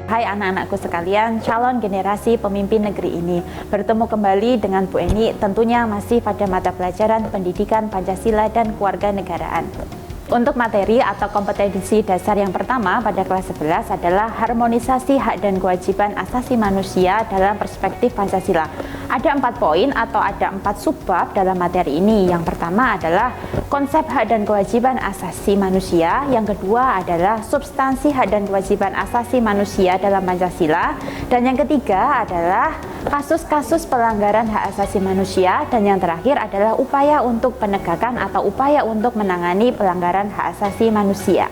Hai anak-anakku sekalian, calon generasi pemimpin negeri ini. Bertemu kembali dengan Bu Eni, tentunya masih pada mata pelajaran pendidikan Pancasila dan Kewarganegaraan. Untuk materi atau kompetensi dasar yang pertama pada kelas 11 adalah harmonisasi hak dan kewajiban asasi manusia dalam perspektif Pancasila. Ada 4 poin atau ada 4 subbab dalam materi ini. Yang pertama adalah konsep hak dan kewajiban asasi manusia. Yang kedua adalah substansi hak dan kewajiban asasi manusia dalam Pancasila. Dan yang ketiga adalah kasus-kasus pelanggaran hak asasi manusia. Dan yang terakhir adalah upaya untuk penegakan atau upaya untuk menangani pelanggaran hak asasi manusia.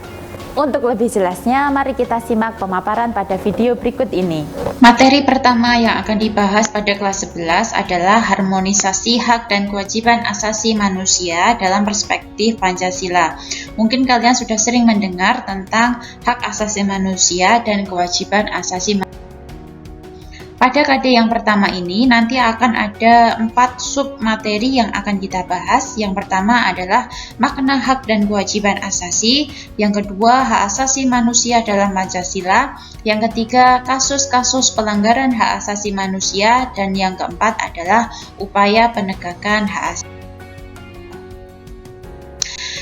Untuk lebih jelasnya, mari kita simak pemaparan pada video berikut ini. Materi pertama yang akan dibahas pada kelas 11 adalah harmonisasi hak dan kewajiban asasi manusia dalam perspektif Pancasila. Mungkin kalian sudah sering mendengar tentang hak asasi manusia dan kewajiban asasi manusia. Pada KD yang pertama ini nanti akan ada 4 sub materi yang akan kita bahas. Yang pertama adalah makna hak dan kewajiban asasi, yang kedua hak asasi manusia dalam Pancasila, yang ketiga kasus-kasus pelanggaran hak asasi manusia, dan yang keempat adalah upaya penegakan hak asasi.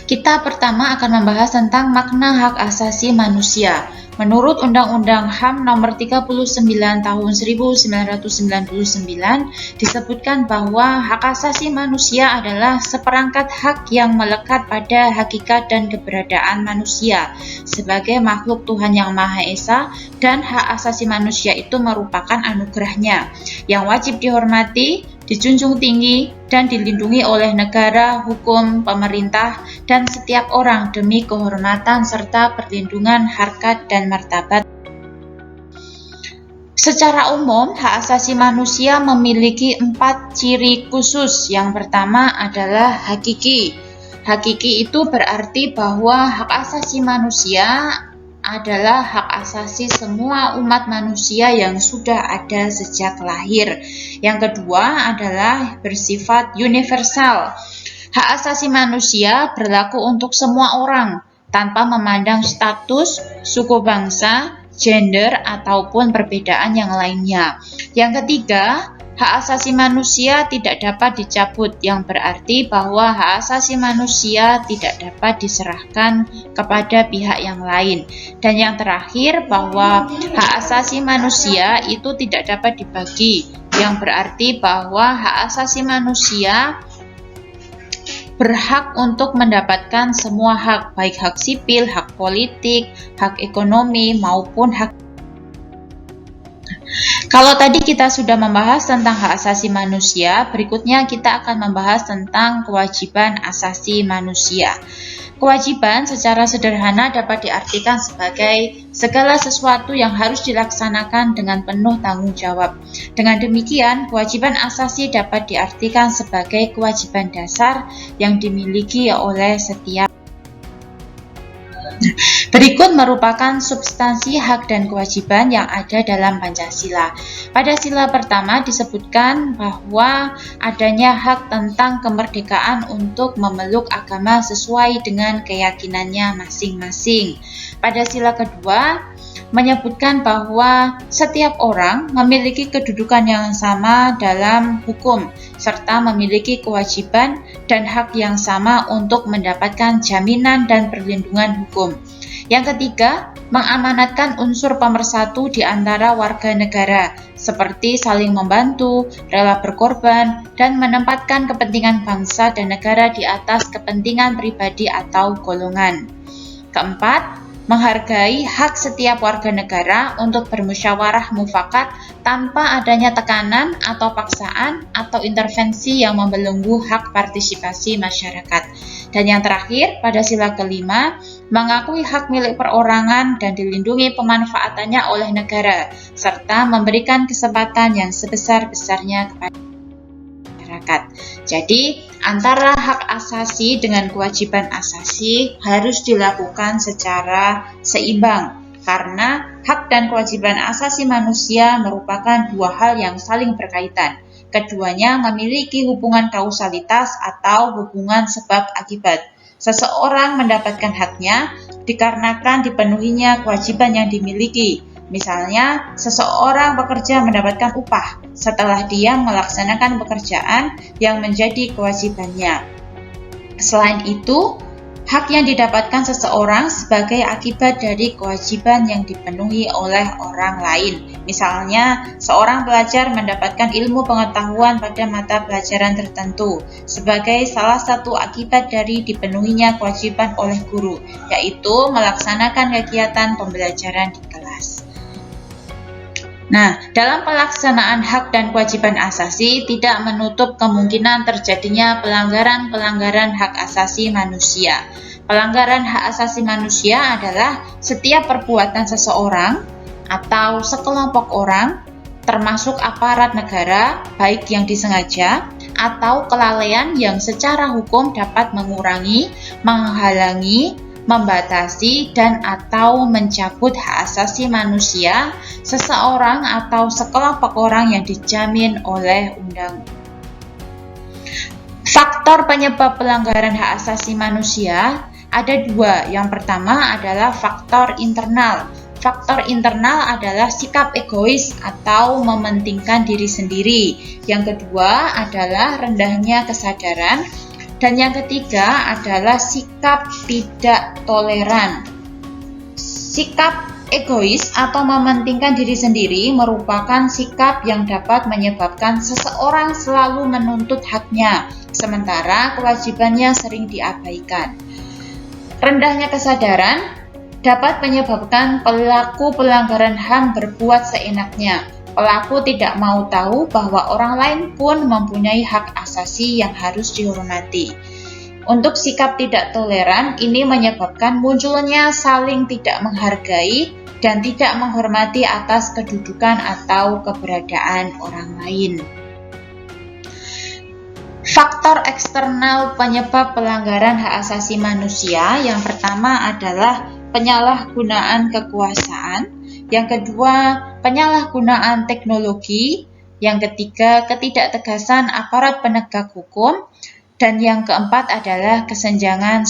Kita pertama akan membahas tentang makna hak asasi manusia. Menurut Undang-Undang HAM Nomor 39 Tahun 1999 disebutkan bahwa hak asasi manusia adalah seperangkat hak yang melekat pada hakikat dan keberadaan manusia sebagai makhluk Tuhan Yang Maha Esa, dan hak asasi manusia itu merupakan anugerahnya yang wajib dihormati, dijunjung tinggi, dan dilindungi oleh negara, hukum, pemerintah, dan setiap orang demi kehormatan serta perlindungan harkat dan martabat. Secara umum, hak asasi manusia memiliki 4 ciri khusus. Yang pertama adalah hakiki. Hakiki itu berarti bahwa hak asasi manusia adalah hak asasi semua umat manusia yang sudah ada sejak lahir. Yang kedua adalah bersifat universal. Hak asasi manusia berlaku untuk semua orang tanpa memandang status, suku bangsa, gender, ataupun perbedaan yang lainnya. Yang ketiga, hak asasi manusia tidak dapat dicabut, yang berarti bahwa hak asasi manusia tidak dapat diserahkan kepada pihak yang lain. Dan yang terakhir, bahwa hak asasi manusia itu tidak dapat dibagi, yang berarti bahwa hak asasi manusia berhak untuk mendapatkan semua hak, baik hak sipil, hak politik, hak ekonomi, maupun hak. Kalau tadi kita sudah membahas tentang hak asasi manusia, berikutnya kita akan membahas tentang kewajiban asasi manusia. Kewajiban secara sederhana dapat diartikan sebagai segala sesuatu yang harus dilaksanakan dengan penuh tanggung jawab. Dengan demikian, kewajiban asasi dapat diartikan sebagai kewajiban dasar yang dimiliki oleh setiap. Berikut merupakan substansi hak dan kewajiban yang ada dalam Pancasila. Pada sila pertama disebutkan bahwa adanya hak tentang kemerdekaan untuk memeluk agama sesuai dengan keyakinannya masing-masing. Pada sila kedua menyebutkan bahwa setiap orang memiliki kedudukan yang sama dalam hukum serta memiliki kewajiban dan hak yang sama untuk mendapatkan jaminan dan perlindungan hukum. Yang ketiga, mengamanatkan unsur pemersatu di antara warga negara, seperti saling membantu, rela berkorban, dan menempatkan kepentingan bangsa dan negara di atas kepentingan pribadi atau golongan. Keempat, menghargai hak setiap warga negara untuk bermusyawarah mufakat tanpa adanya tekanan atau paksaan atau intervensi yang membelenggu hak partisipasi masyarakat. Dan yang terakhir, pada sila kelima, mengakui hak milik perorangan dan dilindungi pemanfaatannya oleh negara, serta memberikan kesempatan yang sebesar-besarnya kepada masyarakat. Jadi, antara hak asasi dengan kewajiban asasi harus dilakukan secara seimbang, karena hak dan kewajiban asasi manusia merupakan dua hal yang saling berkaitan. Keduanya memiliki hubungan kausalitas atau hubungan sebab akibat. Seseorang mendapatkan haknya dikarenakan dipenuhinya kewajiban yang dimiliki, Misalnya, seseorang bekerja mendapatkan upah setelah dia melaksanakan pekerjaan yang menjadi kewajibannya. Selain itu, hak yang didapatkan seseorang sebagai akibat dari kewajiban yang dipenuhi oleh orang lain. Misalnya, seorang pelajar mendapatkan ilmu pengetahuan pada mata pelajaran tertentu sebagai salah satu akibat dari dipenuhinya kewajiban oleh guru, yaitu melaksanakan kegiatan pembelajaran di kelas. Nah, dalam pelaksanaan hak dan kewajiban asasi tidak menutup kemungkinan terjadinya pelanggaran-pelanggaran hak asasi manusia. Pelanggaran hak asasi manusia adalah setiap perbuatan seseorang atau sekelompok orang, termasuk aparat negara, baik yang disengaja atau kelalaian yang secara hukum dapat mengurangi, menghalangi, membatasi dan atau mencabut hak asasi manusia seseorang atau sekelompok orang yang dijamin oleh undang-undang. Faktor penyebab pelanggaran hak asasi manusia ada dua. Yang pertama adalah faktor internal. Faktor internal adalah sikap egois atau mementingkan diri sendiri. Yang kedua adalah rendahnya kesadaran. Dan yang ketiga adalah sikap tidak toleran. Sikap egois atau mementingkan diri sendiri merupakan sikap yang dapat menyebabkan seseorang selalu menuntut haknya, sementara kewajibannya sering diabaikan. Rendahnya kesadaran dapat menyebabkan pelaku pelanggaran HAM berbuat seenaknya. Pelaku tidak mau tahu bahwa orang lain pun mempunyai hak asasi yang harus dihormati. Untuk sikap tidak toleran, ini menyebabkan munculnya saling tidak menghargai dan tidak menghormati atas kedudukan atau keberadaan orang lain. Faktor eksternal penyebab pelanggaran hak asasi manusia yang pertama adalah penyalahgunaan kekuasaan. Yang kedua, penyalahgunaan teknologi. Yang ketiga, ketidaktegasan aparat penegak hukum. Dan yang keempat adalah kesenjangan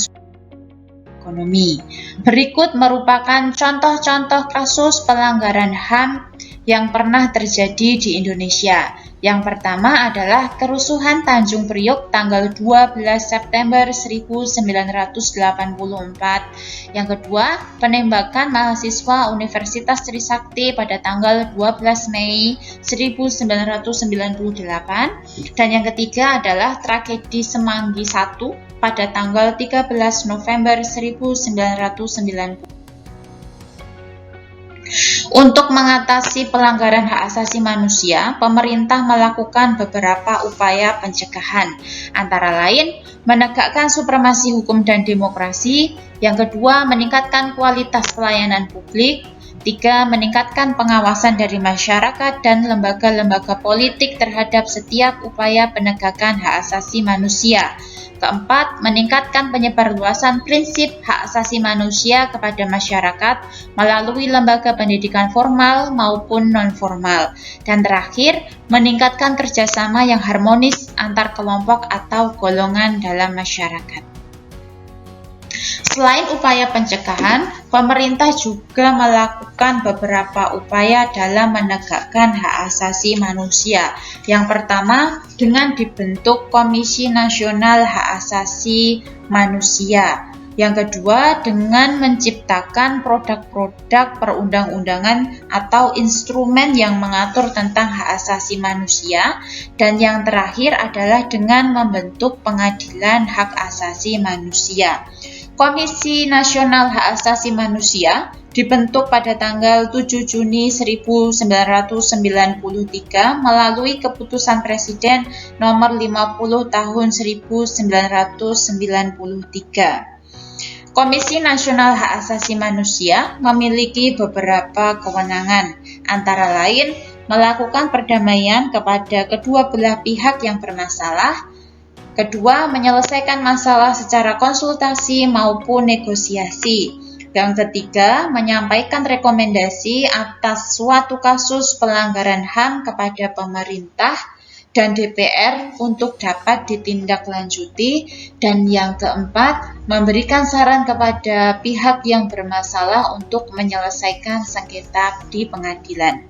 ekonomi. Berikut merupakan contoh-contoh kasus pelanggaran HAM yang pernah terjadi di Indonesia. Yang pertama adalah kerusuhan Tanjung Priok tanggal 12 September 1984. Yang kedua, penembakan mahasiswa Universitas Trisakti pada tanggal 12 Mei 1998. Dan yang ketiga adalah tragedi Semanggi I pada tanggal 13 November 1990. Untuk mengatasi pelanggaran hak asasi manusia, pemerintah melakukan beberapa upaya pencegahan, antara lain menegakkan supremasi hukum dan demokrasi, yang kedua meningkatkan kualitas pelayanan publik, tiga meningkatkan pengawasan dari masyarakat dan lembaga-lembaga politik terhadap setiap upaya penegakan hak asasi manusia. Keempat, meningkatkan penyebarluasan prinsip hak asasi manusia kepada masyarakat melalui lembaga pendidikan formal maupun non-formal. Dan terakhir, meningkatkan kerjasama yang harmonis antar kelompok atau golongan dalam masyarakat. Selain upaya pencegahan, pemerintah juga melakukan beberapa upaya dalam menegakkan hak asasi manusia. Yang pertama, dengan dibentuk Komisi Nasional Hak Asasi Manusia. Yang kedua, dengan menciptakan produk-produk perundang-undangan atau instrumen yang mengatur tentang hak asasi manusia. Dan yang terakhir adalah dengan membentuk Pengadilan Hak Asasi Manusia. Komisi Nasional Hak Asasi Manusia dibentuk pada tanggal 7 Juni 1993 melalui Keputusan Presiden Nomor 50 Tahun 1993. Komisi Nasional Hak Asasi Manusia memiliki beberapa kewenangan, antara lain melakukan perdamaian kepada kedua belah pihak yang bermasalah. Kedua, menyelesaikan masalah secara konsultasi maupun negosiasi. Yang ketiga, menyampaikan rekomendasi atas suatu kasus pelanggaran HAM kepada pemerintah. dan DPR untuk dapat ditindaklanjuti. Dan yang keempat, memberikan saran kepada pihak yang bermasalah untuk menyelesaikan sengketa di pengadilan.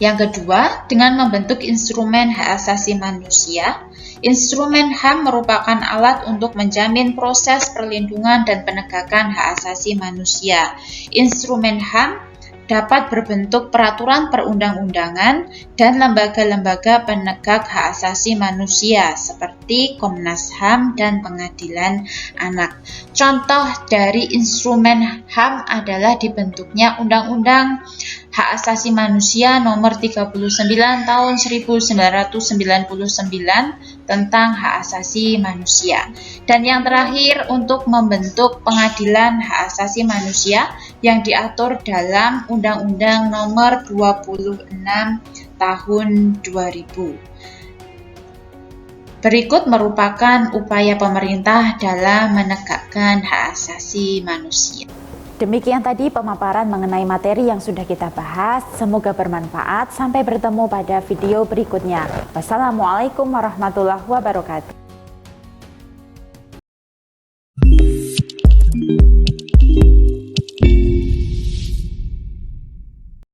Yang kedua, dengan membentuk instrumen hak asasi manusia. Instrumen HAM merupakan alat untuk menjamin proses perlindungan dan penegakan hak asasi manusia. Instrumen HAM dapat berbentuk peraturan perundang-undangan dan lembaga-lembaga penegak hak asasi manusia seperti Komnas HAM dan Pengadilan Anak. Contoh dari instrumen HAM adalah dibentuknya Undang-Undang Hak Asasi Manusia Nomor 39 Tahun 1999 tentang hak asasi manusia. Dan yang terakhir, untuk membentuk Pengadilan Hak Asasi Manusia yang diatur dalam Undang-Undang Nomor 26 Tahun 2000. Berikut merupakan upaya pemerintah dalam menegakkan hak asasi manusia. Demikian tadi pemaparan mengenai materi yang sudah kita bahas. Semoga bermanfaat. Sampai bertemu pada video berikutnya. Wassalamualaikum warahmatullahi wabarakatuh.